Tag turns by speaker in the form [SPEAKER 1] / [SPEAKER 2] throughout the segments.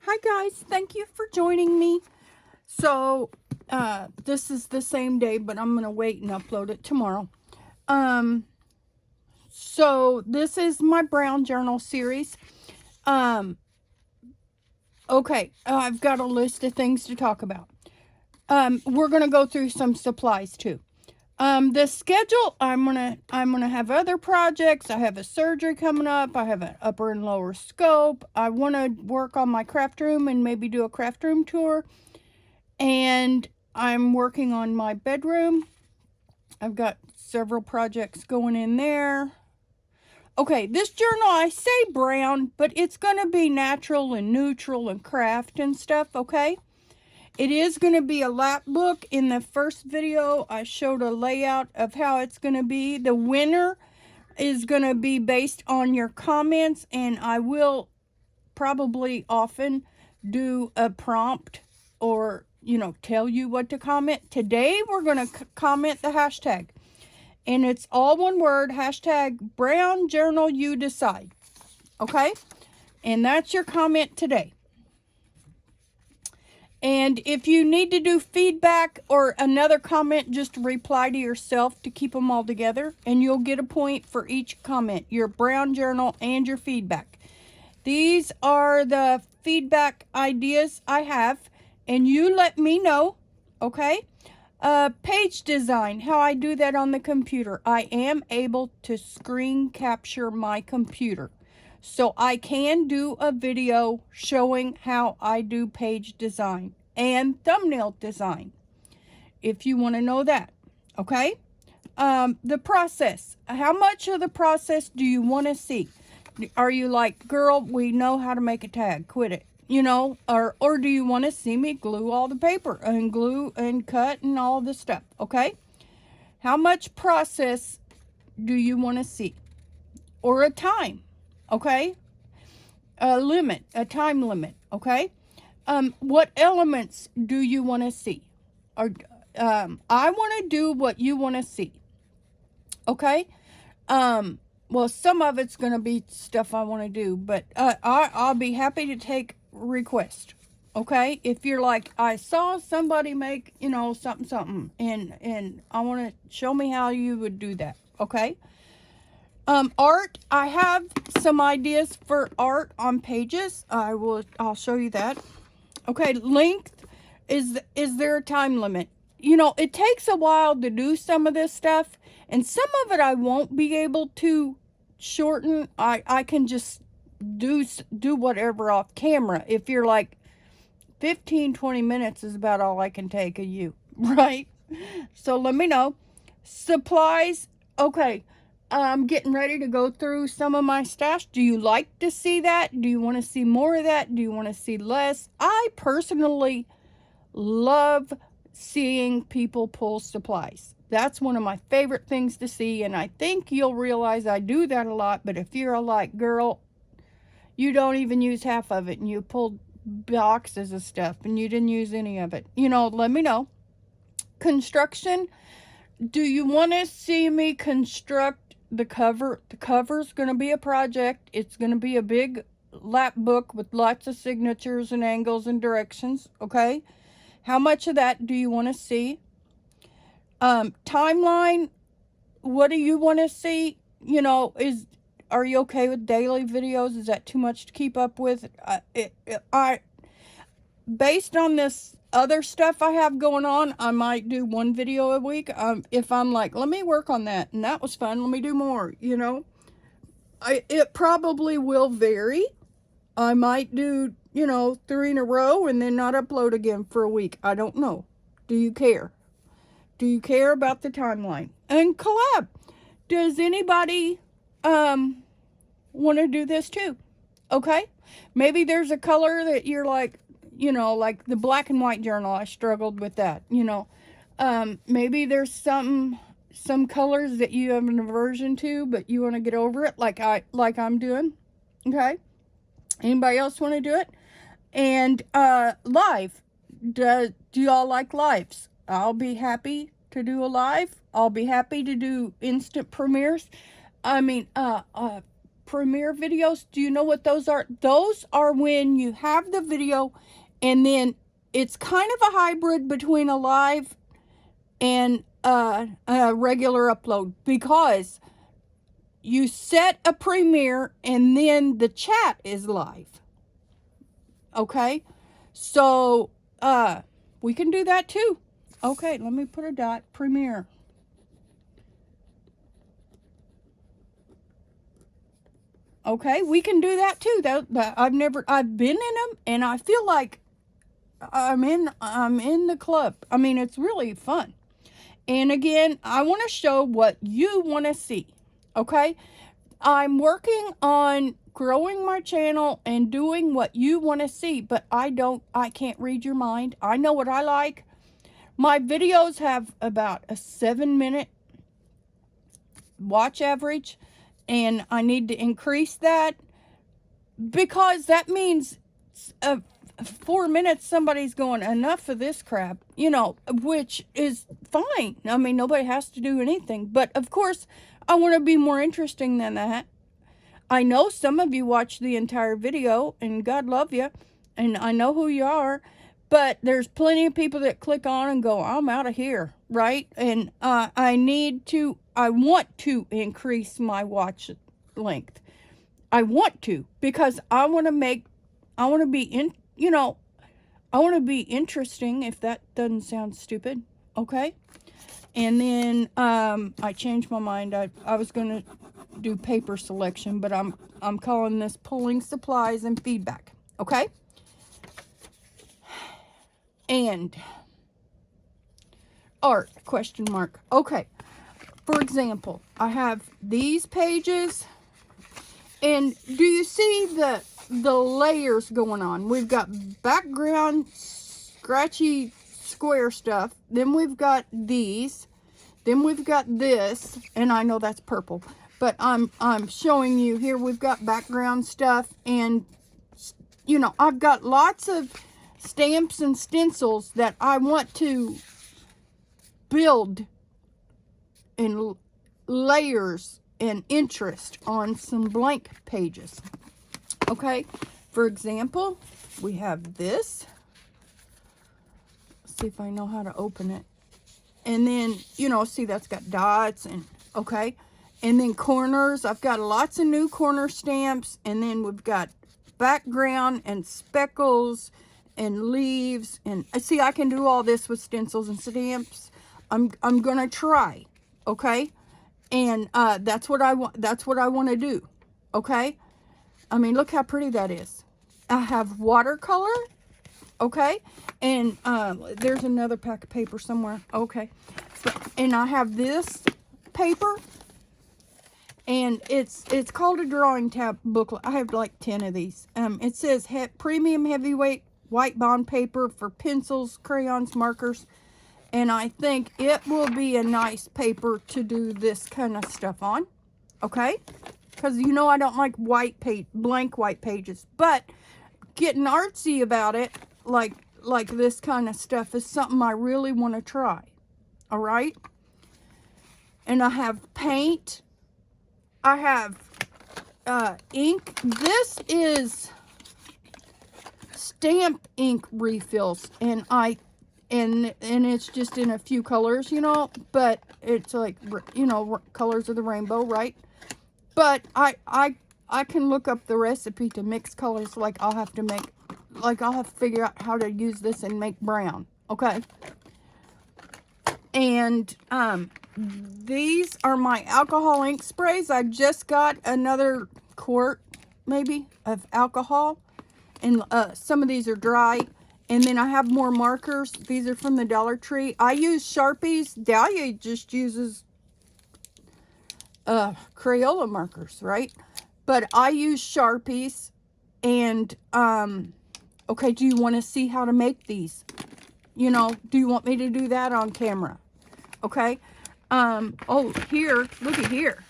[SPEAKER 1] Hi guys, thank you for joining me. So, this is the same day, but I'm gonna wait and upload it tomorrow. So this is my brown journal series. Um, okay, I've got a list of things to talk about. We're gonna go through some supplies too. The schedule, I'm gonna have other projects. I have a surgery coming up. I have an upper and lower scope. I want to work on my craft room and maybe do a craft room tour. And I'm working on my bedroom. I've got several projects going in there. Okay, this journal, I say brown, but it's going to be natural and neutral and craft and stuff, okay? It is going to be a lap book. In the first video, I showed a layout of how it's going to be. The winner is going to be based on your comments, and I will probably often do a prompt or, tell you what to comment. Today, we're going to comment the hashtag. And it's all one word, hashtag brown journal you decide. Okay? And that's your comment today. And if you need to do feedback or another comment, just reply to yourself to keep them all together. And you'll get a point for each comment, your brown journal and your feedback. These are the feedback ideas I have. And you let me know, okay? Page design, how I do that on the computer. I am able to screen capture my computer. So I can do a video showing how I do page design and thumbnail design, if you want to know that, okay? The process. How much of the process do you want to see? Are you like, girl, we know how to make a tag, quit it? Or do you want to see me glue all the paper and glue and cut and all this stuff, okay? How much process do you want to see? Or a time, okay? A time limit, okay? What elements do you want to see? Or I want to do what you want to see, okay? Well, some of it's going to be stuff I want to do, but I'll be happy to take requests. Okay, if you're like, I saw somebody make, something, and I want to show me how you would do that. Okay. Art. I have some ideas for art on pages. I'll show you that. Okay, length. Is there a time limit? It takes a while to do some of this stuff, and some of it I won't be able to shorten. I can just do whatever off camera. If you're like 15-20 minutes is about all I can take of you, right? So let me know. Supplies. Okay, I'm getting ready to go through some of my stash. Do you like to see that? Do you want to see more of that? Do you want to see less? I personally love seeing people pull supplies. That's one of my favorite things to see, and I think you'll realize I do that a lot. But if you're like, girl, you don't even use half of it and you pulled boxes of stuff and you didn't use any of it, let me know. Construction. Do you want to see me construct the cover? The cover's going to be a project. It's going to be a big lap book with lots of signatures and angles and directions, okay? How much of that do you want to see? Timeline. What do you want to see? Are you okay with daily videos? Is that too much to keep up with? Based on this other stuff I have going on, I might do one video a week. If I'm like, let me work on that, and that was fun, let me do more, It probably will vary. I might do, 3 in a row and then not upload again for a week. I don't know. Do you care? Do you care about the timeline? And collab. Does anybody want to do this too? Okay. Maybe there's a color that you're like, like the black and white journal. I struggled with that, maybe there's some colors that you have an aversion to, but you want to get over it, like I'm doing. Okay. Anybody else want to do it? And live. Do y'all like lives? I'll be happy to do a live. I'll be happy to do instant premieres. I mean, Premiere videos. Do you know what those are? Those are when you have the video and then it's kind of a hybrid between a live and a regular upload, because you set a Premiere and then the chat is live. Okay? So, we can do that too. Okay, let me put a dot. Premiere. Okay, we can do that too. I've been in them, and I feel like I'm in the club. I mean, it's really fun. And again, I want to show what you want to see. Okay, I'm working on growing my channel and doing what you want to see, but I can't read your mind. I know what I like. My videos have about a 7-minute watch average, and I need to increase that, because that means 4 minutes somebody's going, enough of this crap, you know, which is fine. I mean, nobody has to do anything, but of course I want to be more interesting than that. I know some of you watch the entire video, and God love you, and I know who you are, but there's plenty of people that click on and go, I'm out of here, right? And I want to increase my watch length. I want to, because I want to be interesting, if that doesn't sound stupid. Okay. And then, I changed my mind. I was going to do paper selection, but I'm calling this pulling supplies and feedback. Okay. And art, question mark. Okay. For example, I have these pages, and do you see the layers going on? We've got background scratchy square stuff, then we've got these, then we've got this, and I know that's purple, but I'm showing you here we've got background stuff, and you know, I've got lots of stamps and stencils that I want to build in layers and interest on some blank pages. Okay, for example, we have this. Let's see if I know how to open it. And then, you know, see, that's got dots, and okay, and then corners. I've got lots of new corner stamps, and then we've got background and speckles and leaves, and I see I can do all this with stencils and stamps. I'm gonna try. Okay, and that's what I want. That's what I want to do. Okay, I mean, look how pretty that is. I have watercolor. Okay, and there's another pack of paper somewhere. Okay, and I have this paper, and it's called a drawing tab booklet. I have like 10 of these. It says premium heavyweight white bond paper for pencils, crayons, markers. And I think it will be a nice paper to do this kind of stuff on. Okay? Because you know I don't like blank white pages. But getting artsy about it, like this kind of stuff, is something I really want to try. Alright? And I have paint. I have ink. This is stamp ink refills. And it's just in a few colors, you know, but it's like, you know, colors of the rainbow, right? But I can look up the recipe to mix colors. Like I'll have to figure out how to use this and make brown. Okay. And these are my alcohol ink sprays. I just got another quart maybe of alcohol, and some of these are dry. And then I have more markers. These are from the Dollar Tree. I use Sharpies. Dahlia just uses Crayola markers, right? But I use Sharpies. And, okay, do you want to see how to make these? You know, do you want me to do that on camera? Okay. Oh, here, look at here.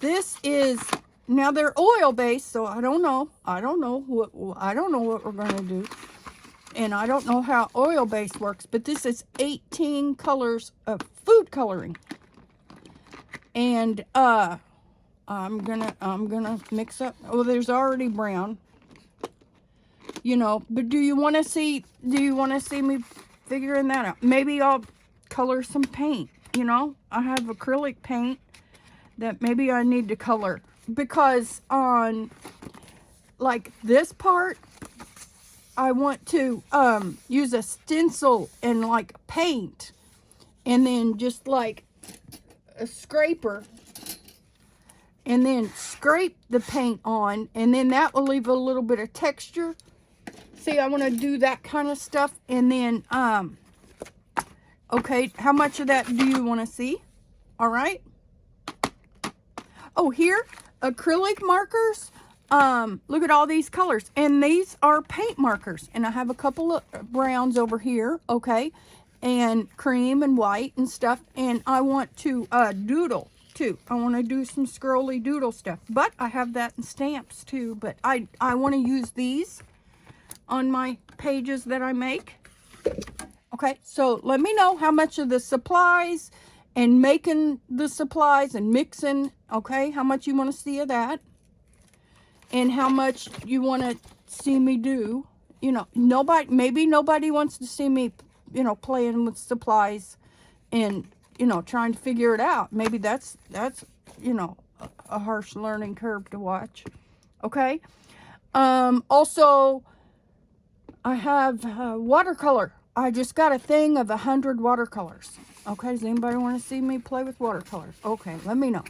[SPEAKER 1] This is, now they're oil-based, so I don't know what we're going to do. And I don't know how oil-based works, but this is 18 colors of food coloring. And I'm gonna mix up. Oh, there's already brown. You know, but do you want to see me figuring that out? Maybe I'll color some paint, you know? I have acrylic paint that maybe I need to color, because on like this part I want to use a stencil and like paint, and then just like a scraper, and then scrape the paint on, and then that will leave a little bit of texture. See, I want to do that kind of stuff. And then okay, how much of that do you want to see? All right. Oh, here, acrylic markers. Look at all these colors, and these are paint markers, and I have a couple of browns over here, okay, and cream and white and stuff, and I want to doodle too. I want to do some scrolly doodle stuff, but I have that in stamps too, but I want to use these on my pages that I make. Okay, so let me know how much of the supplies and making the supplies and mixing, okay, how much you want to see of that, and how much you want to see me do. You know, maybe nobody wants to see me, you know, playing with supplies and, you know, trying to figure it out. Maybe that's you know, a harsh learning curve to watch. Okay. Also, I have watercolor. I just got a thing of 100 watercolors. Okay, does anybody want to see me play with watercolors? Okay, let me know.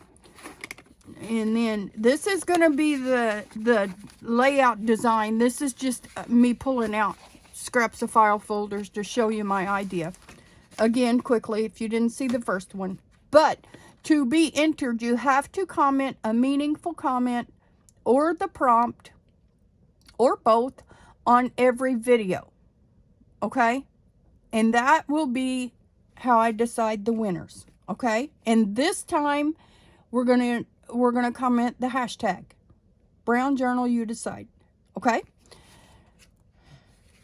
[SPEAKER 1] And then this is going to be the layout design. This is just me pulling out scraps of file folders to show you my idea. Again, quickly, if you didn't see the first one. But to be entered, you have to comment a meaningful comment or the prompt or both on every video. Okay? And that will be how I decide the winners. Okay? And this time we're gonna comment the hashtag Brown Journal You Decide. Okay?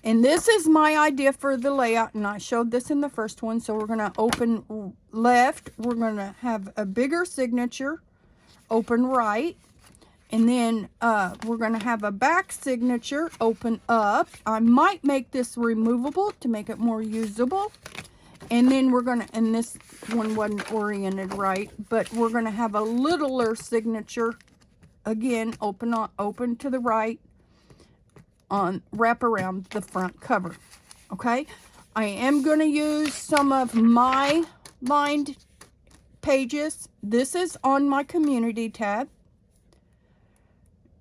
[SPEAKER 1] And this is my idea for the layout, and I showed this in the first one. So we're gonna open left, we're gonna have a bigger signature, open right, and then we're gonna have a back signature, open up. I might make this removable to make it more usable. And then we're gonna, and this one wasn't oriented right, but we're gonna have a littler signature, again, open to the right, on wrap around the front cover. Okay, I am gonna use some of my lined pages. This is on my community tab,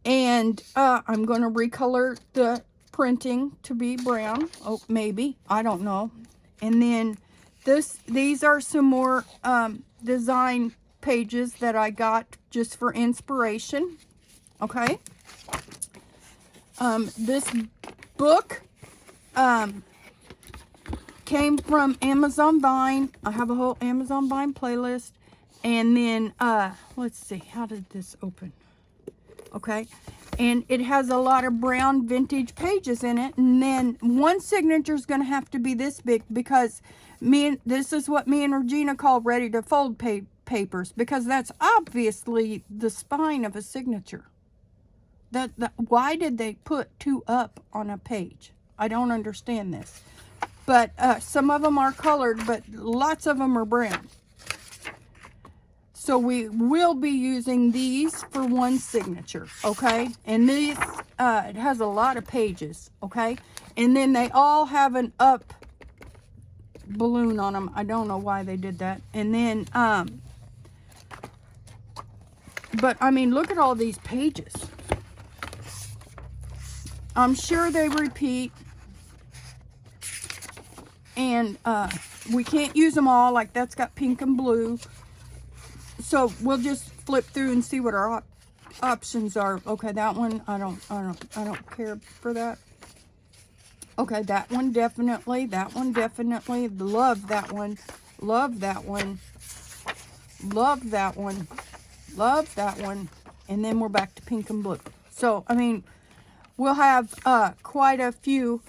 [SPEAKER 1] and I'm gonna recolor the printing to be brown. Oh, maybe, I don't know. And then these are some more design pages that I got just for inspiration. Okay. This book came from Amazon Vine. I have a whole Amazon Vine playlist. And then let's see, how did this open? Okay. And it has a lot of brown vintage pages in it. And then one signature is going to have to be this big, because this is what me and Regina call ready to fold papers, because that's obviously the spine of a signature. Why did they put two up on a page? I don't understand this. But some of them are colored, but lots of them are brown. So we will be using these for one signature, okay? And these, it has a lot of pages, okay? And then they all have an up balloon on them. I don't know why they did that. And then, but I mean, look at all these pages. I'm sure they repeat. And we can't use them all, like that's got pink and blue. So we'll just flip through and see what our options are. Okay, that one, I don't care for that. Okay, that one definitely, love that one, love that one, love that one, love that one, and then we're back to pink and blue. So, I mean, we'll have quite a few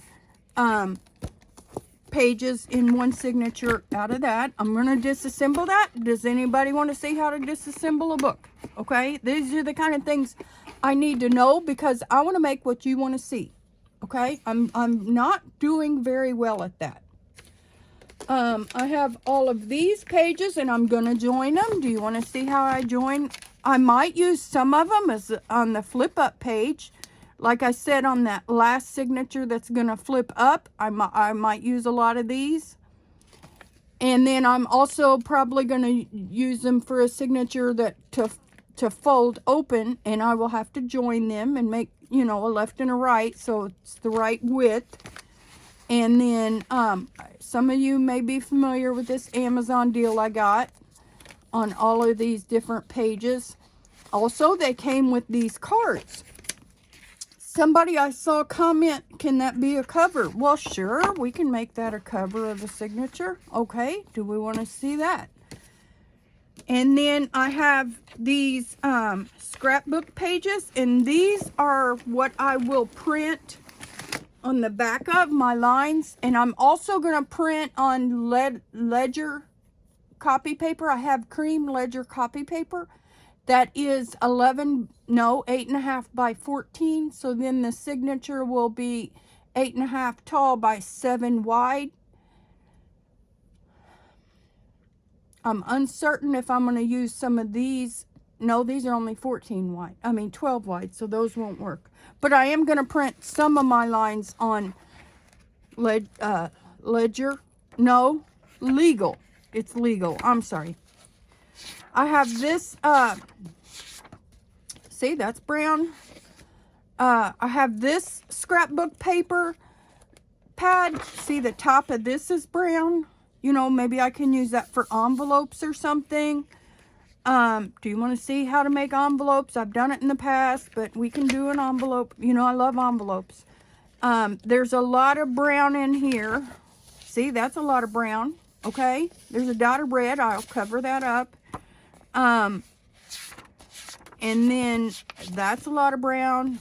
[SPEAKER 1] pages in one signature out of that. I'm going to disassemble that. Does anybody want to see how to disassemble a book? Okay, these are the kind of things I need to know because I want to make what you want to see. Okay, I'm not doing very well at that. I have all of these pages and I'm gonna join them. Do you want to see how I join? I might use some of them as on the flip up page. Like I said on that last signature that's gonna flip up, I might use a lot of these. And then I'm also probably gonna use them for a signature that to fold open, and I will have to join them and make, you know, a left and a right so it's the right width. And then some of you may be familiar with this Amazon deal I got on all of these different pages. Also, they came with these cards. Somebody I saw comment, can that be a cover? Well, sure, we can make that a cover of a signature. Okay, do we want to see that? And then I have these scrapbook pages, and these are what I will print on the back of my lines. And I'm also going to print on ledger copy paper. I have cream ledger copy paper that is 8.5 by 14. So then the signature will be 8.5 tall by 7 wide. I'm uncertain if I'm going to use some of these. No, these are only 14 wide. I mean 12 wide, so those won't work. But I am going to print some of my lines on ledger. No, legal. It's legal. I'm sorry. I have this. See, that's brown. I have this scrapbook paper pad. See, the top of this is brown. You know, maybe I can use that for envelopes or something. Do you want to see how to make envelopes? I've done it in the past, but we can do an envelope. You know, I love envelopes. There's a lot of brown in here. See, that's a lot of brown. Okay, there's a dot of red. I'll cover that up. And then that's a lot of brown.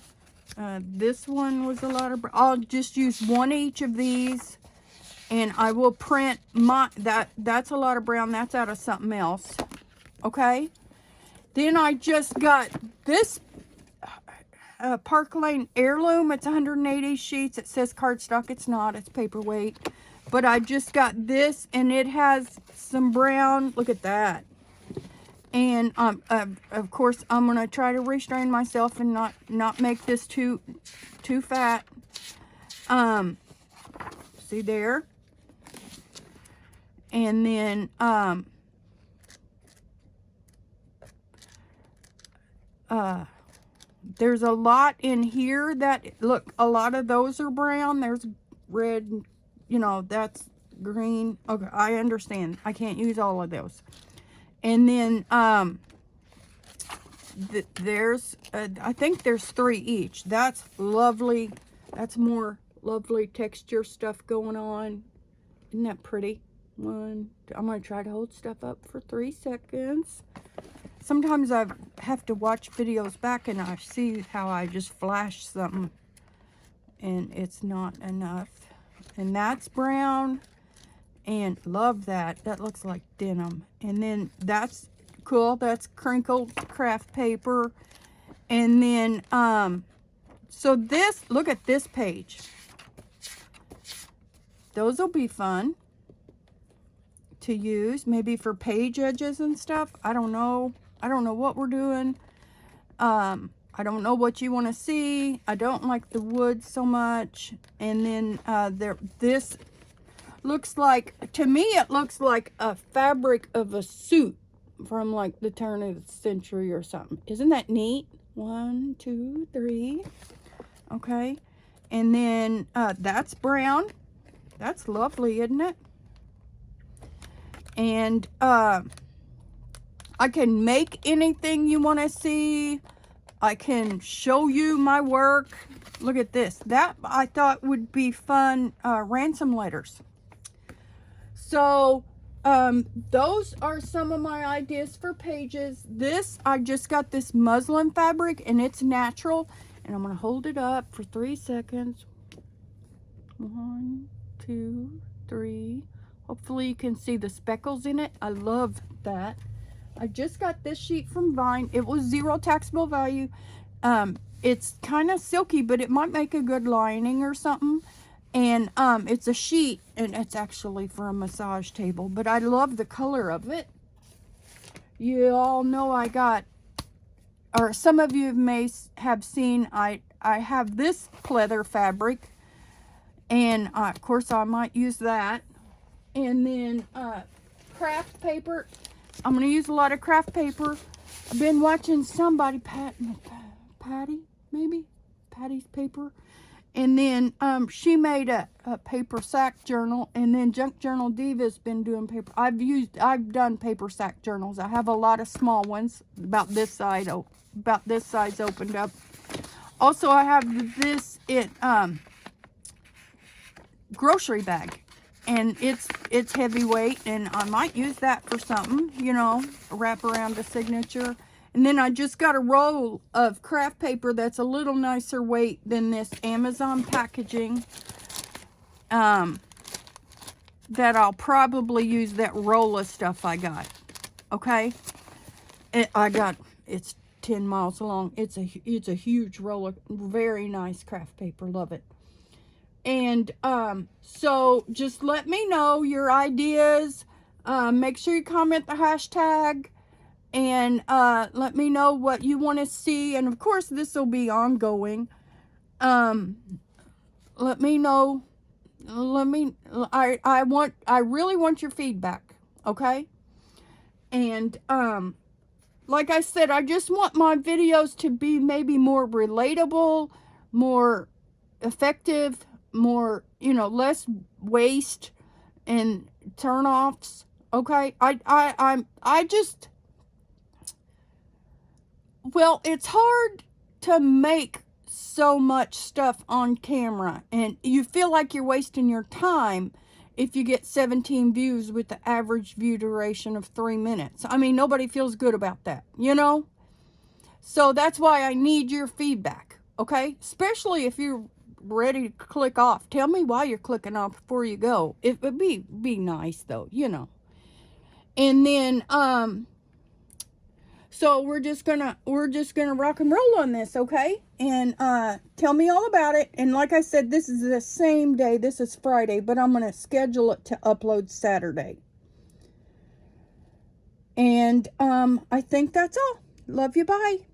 [SPEAKER 1] This one was a lot of brown. I'll just use one each of these. And I will print that's a lot of brown. That's out of something else. Okay. Then I just got this Park Lane Heirloom. It's 180 sheets. It says cardstock. It's not. It's paperweight. But I just got this, and it has some brown. Look at that. And of course, I'm gonna try to restrain myself and not make this too fat. See there. And then there's a lot in here that, look, a lot of those are brown. There's red, you know, that's green. Okay, I understand. I can't use all of those. And then there's I think there's 3 each. That's lovely. That's more lovely texture stuff going on. Isn't that pretty? I'm going to try to hold stuff up for 3 seconds. Sometimes I have to watch videos back and I see how I just flash something and it's not enough. And that's brown, and love that. That looks like denim. And then that's cool. That's crinkled craft paper. And then so this, look at this page. Those will be fun to use, maybe for page edges and stuff. I don't know what we're doing. I don't know what you want to see. I don't like the wood so much. And then this looks like, to me it looks like a fabric of a suit from like the turn of the century or something. Isn't that neat? 1, 2, 3. Okay. And then that's brown. That's lovely, isn't it? And I can make anything you want to see. I can show you my work. Look at this. That I thought would be fun, ransom letters. So those are some of my ideas for pages. This, I just got this muslin fabric and it's natural. And I'm going to hold it up for 3 seconds. 1, 2, 3. Hopefully you can see the speckles in it. I love that. I just got this sheet from Vine. It was 0 taxable value. It's kind of silky, but it might make a good lining or something. And it's a sheet, and it's actually for a massage table, but I love the color of it. You all know I got, or some of you may have seen, I have this pleather fabric, and of course I might use that. And then craft paper. I'm going to use a lot of craft paper. I've been watching somebody, Patty, maybe? Patty's Paper. And then she made a paper sack journal. And then Junk Journal Diva's been doing paper. I've done paper sack journals. I have a lot of small ones, about this size opened up. Also, I have this grocery bag. And it's heavyweight, and I might use that for something, you know, wrap around a signature. And then I just got a roll of craft paper that's a little nicer weight than this Amazon packaging. That I'll probably use that roll of stuff I got. Okay? It's 10 miles long. It's a huge roll of very nice craft paper. Love it. And so just let me know your ideas. Make sure you comment the hashtag, and let me know what you want to see. And of course, this will be ongoing. Let me know. I really want your feedback. Okay. And like I said, I just want my videos to be maybe more relatable, more effective, more, you know, less waste and turn-offs. Okay, well, it's hard to make so much stuff on camera, and you feel like you're wasting your time if you get 17 views with the average view duration of 3 minutes. I mean, nobody feels good about that, you know? So that's why I need your feedback, okay? Especially if you're ready to click off. Tell me why you're clicking off before you go. It would be nice, though, you know. And then so we're just gonna rock and roll on this, okay? And tell me all about it. And like I said, this is the same day. This is Friday, but I'm gonna schedule it to upload Saturday. And I think that's all. Love you. Bye.